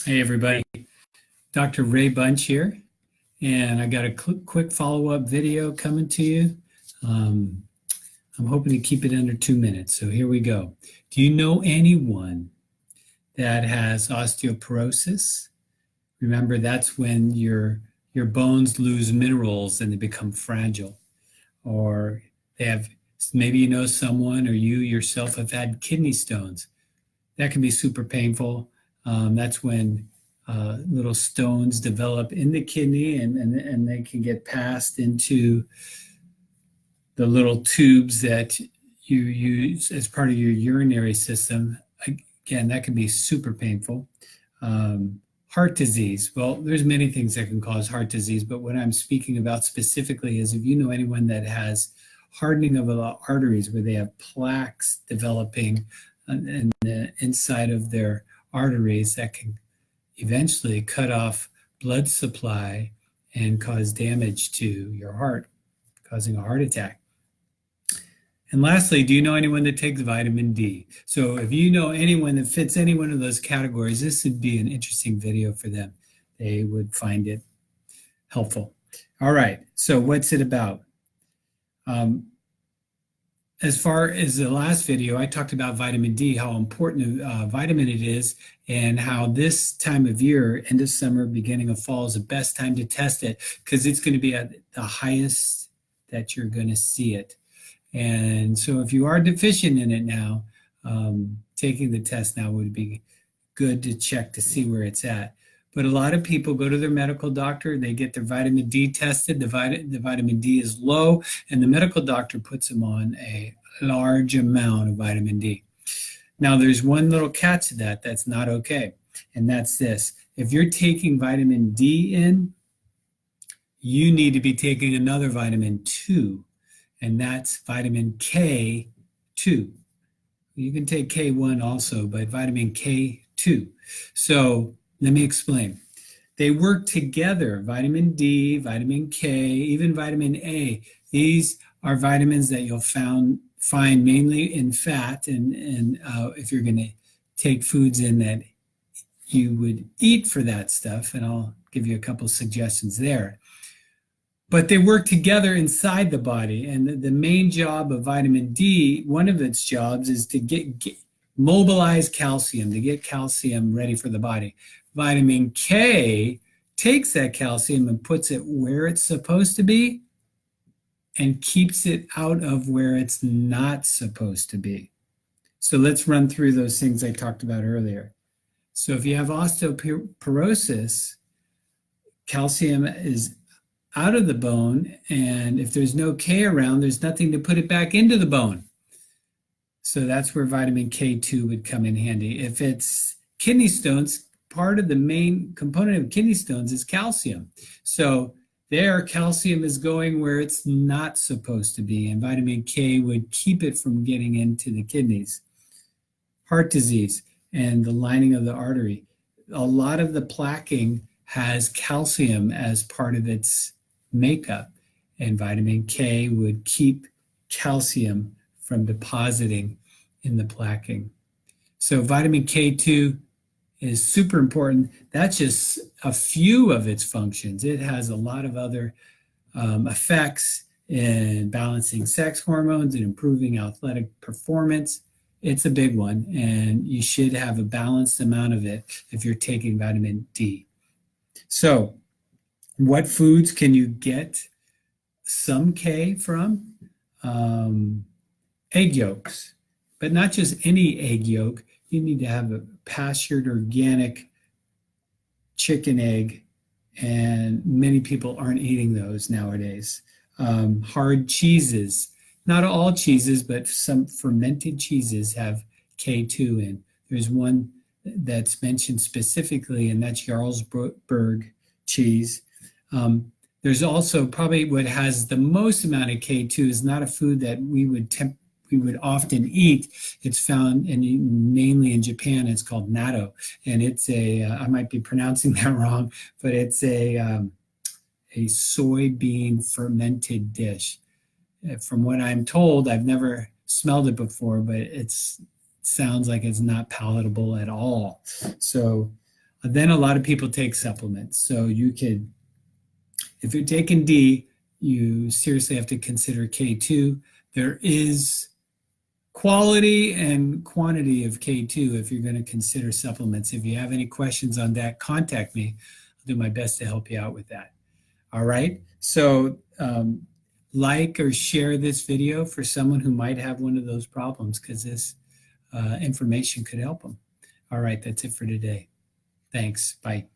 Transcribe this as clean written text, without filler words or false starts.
Hey everybody, Dr. Ray Bunch here, and I got a quick follow-up video coming to you. I'm hoping to keep it under 2 minutes, so here we go. Do you know anyone that has osteoporosis? Remember, that's when your bones lose minerals and they become fragile. Or they have, maybe you know someone or you yourself have had kidney stones. That can be super painful. That's when little stones develop in the kidney and they can get passed into the little tubes that you use as part of your urinary system. Again, that can be super painful. Heart disease. Well, there's many things that can cause heart disease, but what I'm speaking about specifically is if you know anyone that has hardening of the arteries where they have plaques developing in the inside of their arteries that can eventually cut off blood supply and cause damage to your heart, causing a heart attack. And lastly, do you know anyone that takes vitamin D? So if you know anyone that fits any one of those categories, this would be an interesting video for them. They would find it helpful. All right, so what's it about? As far as the last video, I talked about vitamin D, how important a vitamin it is, and how this time of year, end of summer, beginning of fall, is the best time to test it because it's going to be at the highest that you're going to see it. And so if you are deficient in it now, taking the test now would be good to check to see where it's at. But a lot of people go to their medical doctor, they get their vitamin D tested, the vitamin D is low, and the medical doctor puts them on a large amount of vitamin D. Now, there's one little catch to that that's not okay, and that's this. If you're taking vitamin D in, you need to be taking another vitamin too, and that's vitamin K2. You can take K1 also, but vitamin K2. So let me explain. They work together, vitamin D, vitamin K, even vitamin A. These are vitamins that you'll find mainly in fat, and if you're going to take foods in that you would eat for that stuff, and I'll give you a couple suggestions there. But they work together inside the body, and the main job of vitamin D, one of its jobs is to mobilize calcium, to get calcium ready for the body. Vitamin K takes that calcium and puts it where it's supposed to be and keeps it out of where it's not supposed to be. So let's run through those things I talked about earlier. So if you have osteoporosis, calcium is out of the bone, and if there's no K around, there's nothing to put it back into the bone. So that's where vitamin K2 would come in handy. If it's kidney stones, part of the main component of kidney stones is calcium. So there, calcium is going where it's not supposed to be, and vitamin K would keep it from getting into the kidneys. Heart disease and the lining of the artery. A lot of the plaquing has calcium as part of its makeup, and vitamin K would keep calcium from depositing in the plaquing. So vitamin K2 is super important. That's just a few of its functions. It has a lot of other effects in balancing sex hormones and improving athletic performance. It's a big one, and you should have a balanced amount of it if you're taking vitamin D. So what foods can you get some K from? Egg yolks, but not just any egg yolk. You need to have a pastured organic chicken egg, and many people aren't eating those nowadays. Hard cheeses, not all cheeses, but some fermented cheeses have K2 in. There's one that's mentioned specifically, and that's Jarlsberg cheese. There's also probably what has the most amount of K2 is not a food that we would often eat. It's found mainly in Japan. It's called Natto, and it's I might be pronouncing that wrong, but it's a soybean fermented dish. From what I'm told, I've never smelled it before, but it sounds like it's not palatable at all. So Then a lot of people take supplements. So you could, if you're taking D, you seriously have to consider K2. There is quality and quantity of K2 if you're going to consider supplements. If you have any questions on that, contact me. I'll do my best to help you out with that. All right. So like or share this video for someone who might have one of those problems, because this information could help them. All right. That's it for today. Thanks. Bye.